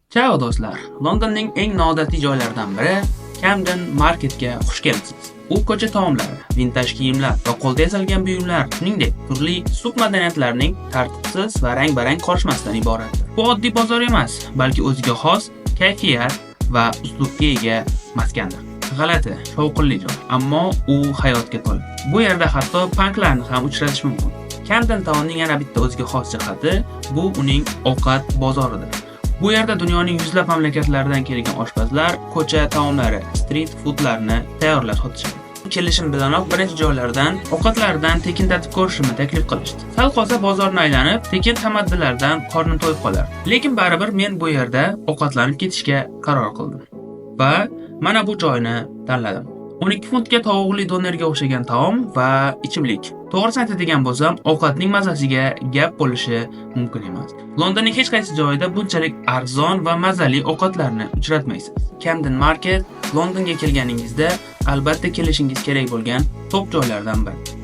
Ciao do'stlar. Londonning eng noodatiy joylaridan biri Camden Marketga xush kelibsiz. U ko'cha taomlari, vintaj kiyimlar va qo'lda yasalgan buyumlar, shuningdek, turli submadaniyatlarning tartibsiz va rang-barang qorishmasidan iboratdir. Bu oddiy bozor emas, balki o'ziga xos kayfiyat va uslubga ega maskandir. G'alati, shovqinli joy, ammo u hayotga to'la. Bu yerda hatto punklarni ham uchratish mumkin. Camden Townning yana bitta o'ziga xos jihati bu uning ovqat bozoridir. Bu yerda dunyoning yuzlab mamlakatlaridan kelgan oshpazlar ko'cha taomlari, street foodlarni tayyorlab sotishadi. Kelishim bilanoq birinchi joylardan ovqatlardan tekin tatib ko'rishimni taklif qilishdi. Sal qolsa bozorni aylanib, tekin tamaddilardan qornim to'yib qolar. Lekin baribir men bu yerda ovqatlanib ketishga qaror qildim. Va mana bu joyni tanladim. 12 funtga tovuqli donerga o'xshagan taom va ichimlik. To'g'risini aytadigan bo'lsam, ovqatning mazasiga gap bo'lishi mumkin emas. Londonning hech qaysi joyida bunchalik arzon va mazali ovqatlarni uchratmaysiz. Camden Market Londonga kelganingizda albatta kelishingiz kerak bo'lgan top joylardan biri.